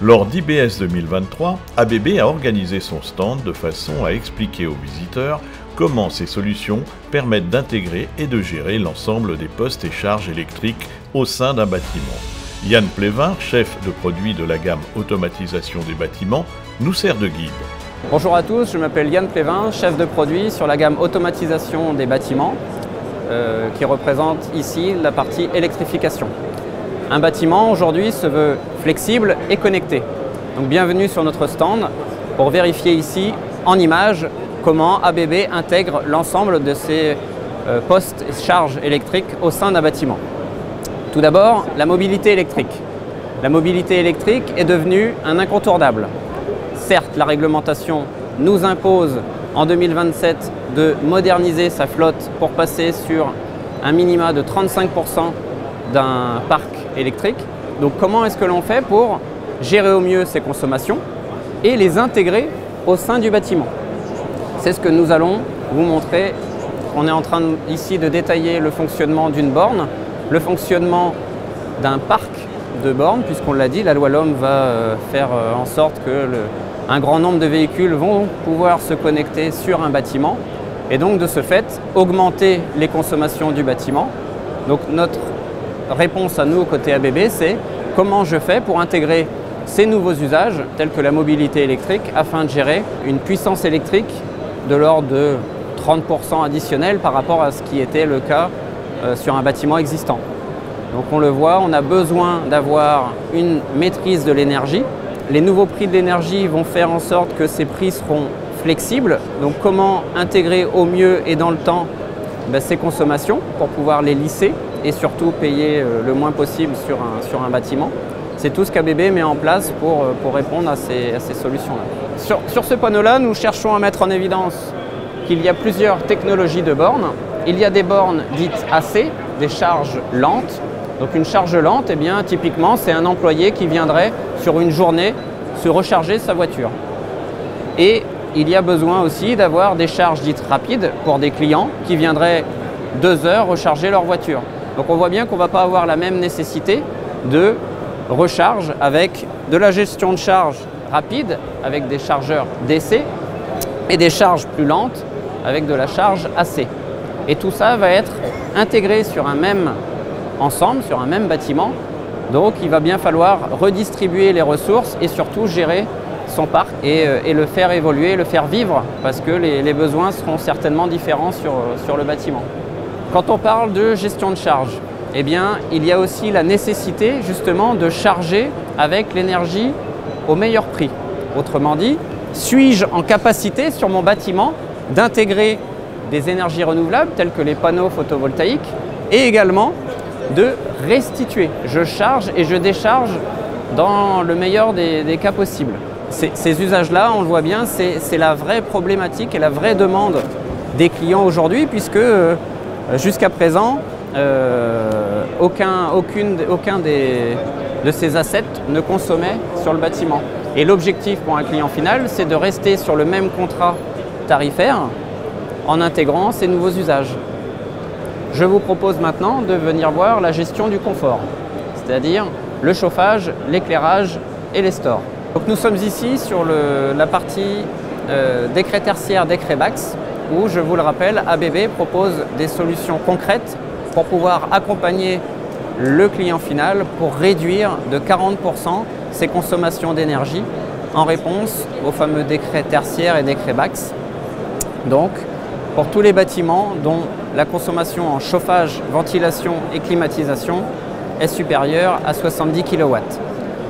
Lors d'IBS 2023, ABB a organisé son stand de façon à expliquer aux visiteurs comment ces solutions permettent d'intégrer et de gérer l'ensemble des postes et charges électriques au sein d'un bâtiment. Yann Plévin, chef de produit de la gamme automatisation des bâtiments, nous sert de guide. Bonjour à tous, je m'appelle Yann Plévin, chef de produit sur la gamme automatisation des bâtiments qui représente ici la partie électrification. Un bâtiment aujourd'hui se veut flexible et connecté. Donc bienvenue sur notre stand pour vérifier ici en images comment ABB intègre l'ensemble de ces postes et charges électriques au sein d'un bâtiment. Tout d'abord, la mobilité électrique. La mobilité électrique est devenue un incontournable. Certes, la réglementation nous impose en 2027 de moderniser sa flotte pour passer sur un minima de 35% d'un parc électrique. Donc comment est-ce que l'on fait pour gérer au mieux ces consommations et les intégrer au sein du bâtiment? C'est ce que nous allons vous montrer. On est en train ici de détailler le fonctionnement d'une borne, le fonctionnement d'un parc de bornes, puisqu'on l'a dit, la loi LOM va faire en sorte que un grand nombre de véhicules vont pouvoir se connecter sur un bâtiment et donc de ce fait augmenter les consommations du bâtiment. Donc notre réponse à nous côté ABB, c'est comment je fais pour intégrer ces nouveaux usages tels que la mobilité électrique afin de gérer une puissance électrique de l'ordre de 30% additionnel par rapport à ce qui était le cas sur un bâtiment existant. Donc on le voit, on a besoin d'avoir une maîtrise de l'énergie. Les nouveaux prix de l'énergie vont faire en sorte que ces prix seront flexibles. Donc comment intégrer au mieux et dans le temps ces consommations pour pouvoir les lisser et surtout payer le moins possible sur un bâtiment. C'est tout ce qu'ABB met en place pour répondre à ces solutions-là. Sur ce panneau-là, nous cherchons à mettre en évidence qu'il y a plusieurs technologies de bornes. Il y a des bornes dites AC, des charges lentes. Donc une charge lente, eh bien, typiquement, c'est un employé qui viendrait sur une journée se recharger sa voiture. Et il y a besoin aussi d'avoir des charges dites rapides pour des clients qui viendraient 2 heures recharger leur voiture. Donc on voit bien qu'on ne va pas avoir la même nécessité de recharge avec de la gestion de charge rapide, avec des chargeurs DC, et des charges plus lentes avec de la charge AC. Et tout ça va être intégré sur un même ensemble, sur un même bâtiment. Donc il va bien falloir redistribuer les ressources et surtout gérer son parc et le faire évoluer, le faire vivre, parce que les besoins seront certainement différents sur le bâtiment. Quand on parle de gestion de charge, eh bien, il y a aussi la nécessité justement de charger avec l'énergie au meilleur prix. Autrement dit, suis-je en capacité sur mon bâtiment d'intégrer des énergies renouvelables telles que les panneaux photovoltaïques et également de restituer. Je charge et je décharge dans le meilleur des cas possibles. Ces usages-là, on le voit bien, c'est la vraie problématique et la vraie demande des clients aujourd'hui puisque jusqu'à présent, aucun de ces assets ne consommait sur le bâtiment. Et l'objectif pour un client final, c'est de rester sur le même contrat tarifaire en intégrant ces nouveaux usages. Je vous propose maintenant de venir voir la gestion du confort, c'est-à-dire le chauffage, l'éclairage et les stores. Donc nous sommes ici sur la partie décret tertiaire, décret BAX, où, je vous le rappelle, ABB propose des solutions concrètes pour pouvoir accompagner le client final pour réduire de 40% ses consommations d'énergie en réponse aux fameux décrets tertiaires et décrets BAX. Donc, pour tous les bâtiments dont la consommation en chauffage, ventilation et climatisation est supérieure à 70 kW.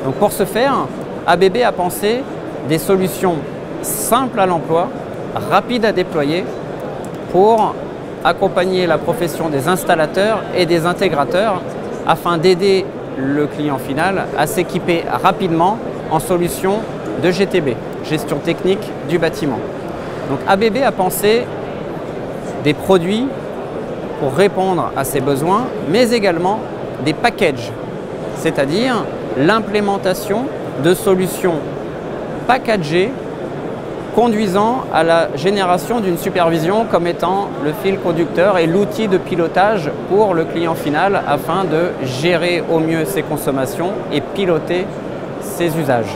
Donc pour ce faire, ABB a pensé des solutions simples à l'emploi, rapides à déployer pour accompagner la profession des installateurs et des intégrateurs afin d'aider le client final à s'équiper rapidement en solutions de GTB, gestion technique du bâtiment. Donc ABB a pensé des produits pour répondre à ces besoins, mais également des packages, c'est-à-dire l'implémentation de solutions packagées conduisant à la génération d'une supervision comme étant le fil conducteur et l'outil de pilotage pour le client final afin de gérer au mieux ses consommations et piloter ces usages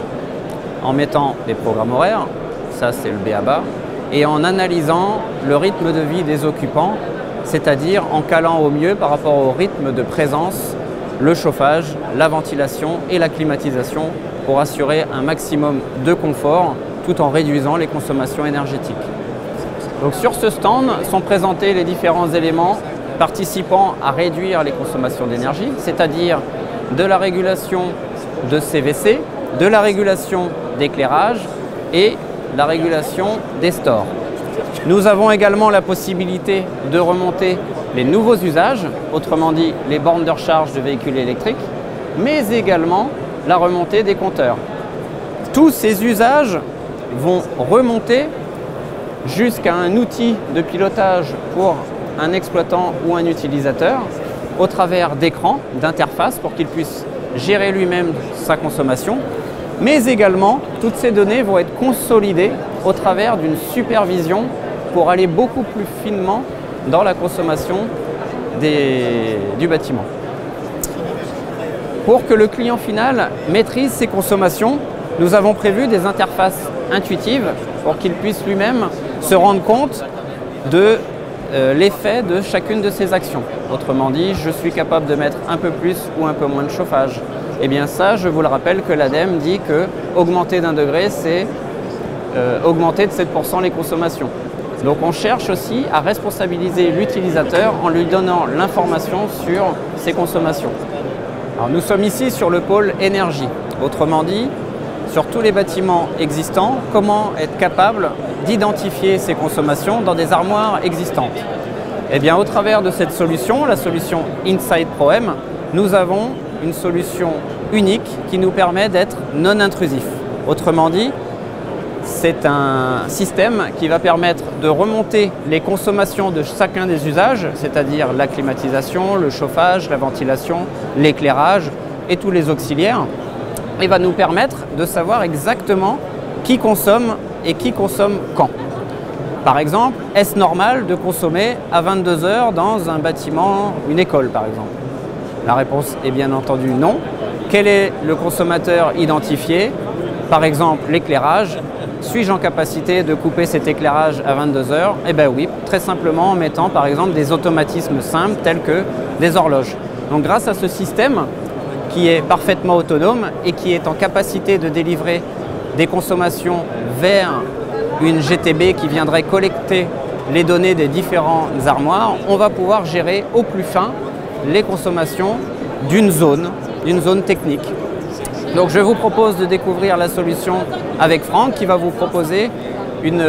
en mettant des programmes horaires, ça c'est le b.a.-ba, et en analysant le rythme de vie des occupants, c'est-à-dire en calant au mieux par rapport au rythme de présence, le chauffage, la ventilation et la climatisation pour assurer un maximum de confort tout en réduisant les consommations énergétiques. Donc sur ce stand sont présentés les différents éléments participant à réduire les consommations d'énergie, c'est-à-dire de la régulation de CVC, de la régulation d'éclairage et la régulation des stores. Nous avons également la possibilité de remonter les nouveaux usages, autrement dit les bornes de recharge de véhicules électriques, mais également la remontée des compteurs. Tous ces usages vont remonter jusqu'à un outil de pilotage pour un exploitant ou un utilisateur au travers d'écrans, d'interfaces pour qu'il puisse gérer lui-même sa consommation, mais également toutes ces données vont être consolidées au travers d'une supervision pour aller beaucoup plus finement dans la consommation du bâtiment. Pour que le client final maîtrise ses consommations, nous avons prévu des interfaces intuitives pour qu'il puisse lui-même se rendre compte de l'effet de chacune de ses actions. Autrement dit, je suis capable de mettre un peu plus ou un peu moins de chauffage. Et bien ça, je vous le rappelle que l'ADEME dit que augmenter d'1 degré, c'est augmenter de 7% les consommations. Donc on cherche aussi à responsabiliser l'utilisateur en lui donnant l'information sur ses consommations. Alors nous sommes ici sur le pôle énergie. Autrement dit, sur tous les bâtiments existants, comment être capable d'identifier ces consommations dans des armoires existantes. Eh bien, au travers de cette solution, la solution Inside Pro-M, nous avons une solution unique qui nous permet d'être non intrusif. Autrement dit, c'est un système qui va permettre de remonter les consommations de chacun des usages, c'est-à-dire la climatisation, le chauffage, la ventilation, l'éclairage et tous les auxiliaires, et va nous permettre de savoir exactement qui consomme et qui consomme quand. Par exemple, est-ce normal de consommer à 22 h dans un bâtiment, une école par exemple? La réponse est bien entendu non. Quel est le consommateur identifié? Par exemple, l'éclairage. Suis-je en capacité de couper cet éclairage à 22 h? Eh bien oui, très simplement en mettant par exemple des automatismes simples tels que des horloges. Donc grâce à ce système qui est parfaitement autonome et qui est en capacité de délivrer des consommations vers une GTB qui viendrait collecter les données des différentes armoires, on va pouvoir gérer au plus fin les consommations d'une zone technique. Donc je vous propose de découvrir la solution avec Franck qui va vous proposer une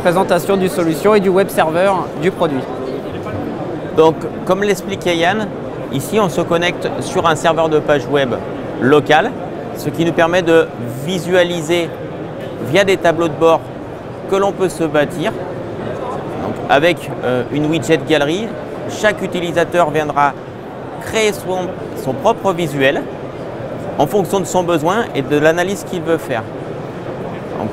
présentation du solution et du web serveur du produit. Donc comme l'expliquait Yann, ici on se connecte sur un serveur de page web local, ce qui nous permet de visualiser via des tableaux de bord que l'on peut se bâtir. Donc, avec une widget galerie, chaque utilisateur viendra créer son propre visuel en fonction de son besoin et de l'analyse qu'il veut faire. Donc,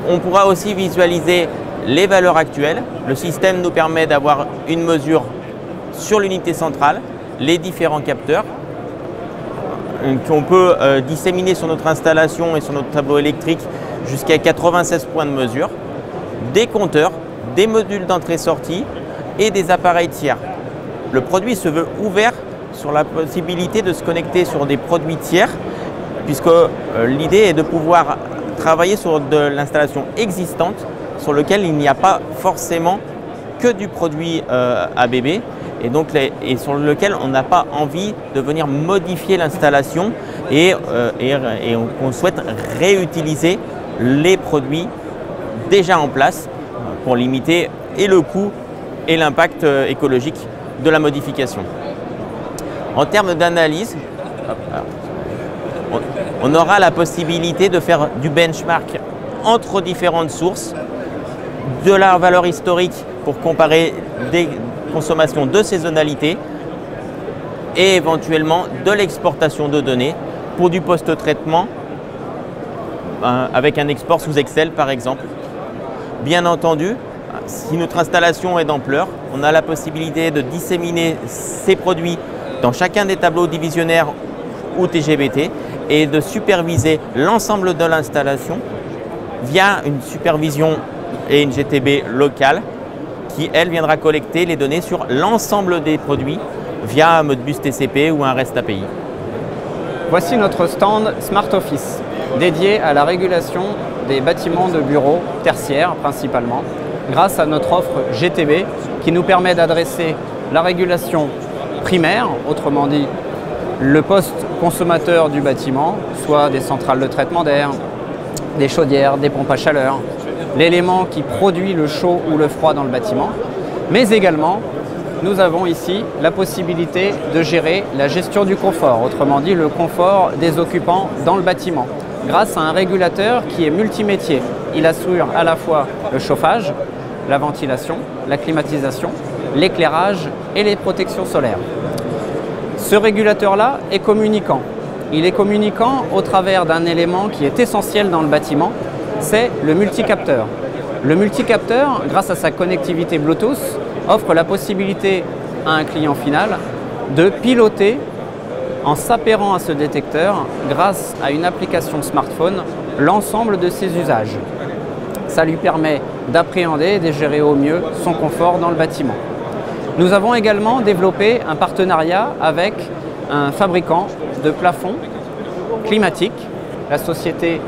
on pourra aussi visualiser les valeurs actuelles. Le système nous permet d'avoir une mesure sur l'unité centrale, les différents capteurs qu'on peut disséminer sur notre installation et sur notre tableau électrique jusqu'à 96 points de mesure, des compteurs, des modules d'entrée-sortie et des appareils tiers. Le produit se veut ouvert sur la possibilité de se connecter sur des produits tiers, puisque l'idée est de pouvoir travailler sur de l'installation existante sur lequel il n'y a pas forcément que du produit ABB et sur lequel on n'a pas envie de venir modifier l'installation et on souhaite réutiliser les produits déjà en place pour limiter et le coût et l'impact écologique de la modification. En termes d'analyse, on aura la possibilité de faire du benchmark entre différentes sources, de la valeur historique pour comparer des consommations de saisonnalité et éventuellement de l'exportation de données pour du post-traitement avec un export sous Excel par exemple. Bien entendu, si notre installation est d'ampleur, on a la possibilité de disséminer ces produits dans chacun des tableaux divisionnaires ou TGBT et de superviser l'ensemble de l'installation via une supervision et une GTB locale qui, elle, viendra collecter les données sur l'ensemble des produits via un Modbus TCP ou un REST API. Voici notre stand Smart Office, dédié à la régulation des bâtiments de bureaux tertiaires principalement, grâce à notre offre GTB qui nous permet d'adresser la régulation primaire, autrement dit le poste consommateur du bâtiment, soit des centrales de traitement d'air, des chaudières, des pompes à chaleur, l'élément qui produit le chaud ou le froid dans le bâtiment, mais également nous avons ici la possibilité de gérer la gestion du confort, autrement dit le confort des occupants dans le bâtiment, grâce à un régulateur qui est multimétier. Il assure à la fois le chauffage, la ventilation, la climatisation, l'éclairage et les protections solaires. Ce régulateur-là est communicant. Il est communicant au travers d'un élément qui est essentiel dans le bâtiment, c'est le multicapteur. Le multicapteur, grâce à sa connectivité Bluetooth, offre la possibilité à un client final de piloter en s'appairant à ce détecteur grâce à une application smartphone l'ensemble de ses usages. Ça lui permet d'appréhender et de gérer au mieux son confort dans le bâtiment. Nous avons également développé un partenariat avec un fabricant de plafonds climatiques, la société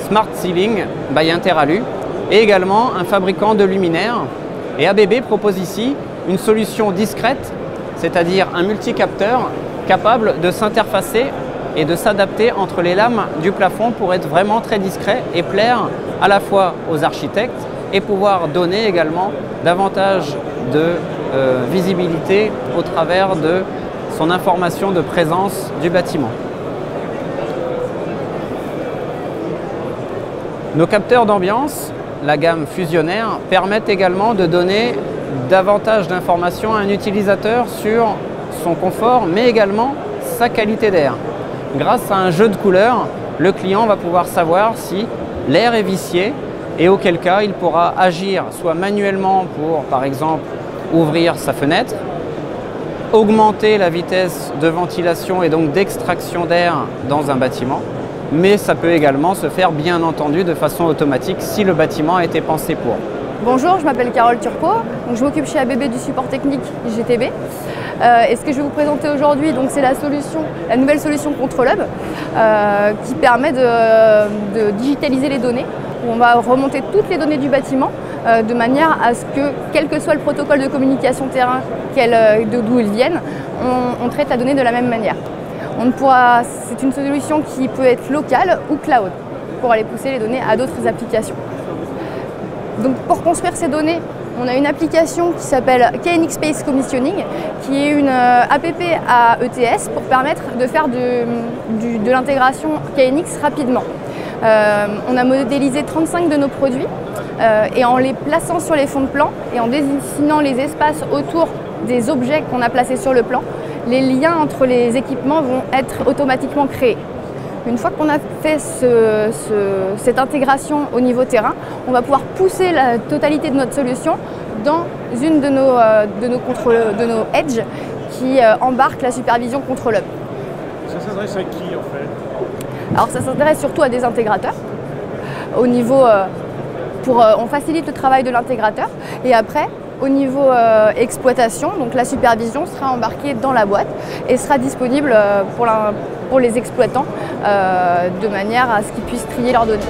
Smart Ceiling by Interalu, et également un fabricant de luminaires. Et ABB propose ici une solution discrète, c'est-à-dire un multicapteur capable de s'interfacer et de s'adapter entre les lames du plafond pour être vraiment très discret et plaire à la fois aux architectes et pouvoir donner également davantage de visibilité au travers de son information de présence du bâtiment. Nos capteurs d'ambiance, la gamme fusionnaire, permettent également de donner davantage d'informations à un utilisateur sur son confort, mais également sa qualité d'air. Grâce à un jeu de couleurs, le client va pouvoir savoir si l'air est vicié et auquel cas il pourra agir soit manuellement pour, par exemple, ouvrir sa fenêtre, augmenter la vitesse de ventilation et donc d'extraction d'air dans un bâtiment, mais ça peut également se faire bien entendu de façon automatique si le bâtiment a été pensé pour. Bonjour, je m'appelle Carole Turcot, donc je m'occupe chez ABB du support technique GTB. Et ce que je vais vous présenter aujourd'hui, c'est la nouvelle solution Control Hub qui permet de digitaliser les données. On va remonter toutes les données du bâtiment de manière à ce que, quel que soit le protocole de communication terrain, d'où ils viennent, on traite la donnée de la même manière. C'est une solution qui peut être locale ou cloud pour aller pousser les données à d'autres applications. Donc pour construire ces données, on a une application qui s'appelle KNX Space Commissioning, qui est une app à ETS pour permettre de faire de l'intégration KNX rapidement. On a modélisé 35 de nos produits et en les plaçant sur les fonds de plan et en dessinant les espaces autour des objets qu'on a placés sur le plan, les liens entre les équipements vont être automatiquement créés. Une fois qu'on a fait cette intégration au niveau terrain, on va pouvoir pousser la totalité de notre solution dans une de nos edge qui embarque la supervision Control Hub. Ça s'adresse à qui en fait? Alors ça s'adresse surtout à des intégrateurs. On facilite le travail de l'intégrateur et après, au niveau exploitation, donc la supervision sera embarquée dans la boîte et sera disponible pour les exploitants de manière à ce qu'ils puissent trier leurs données.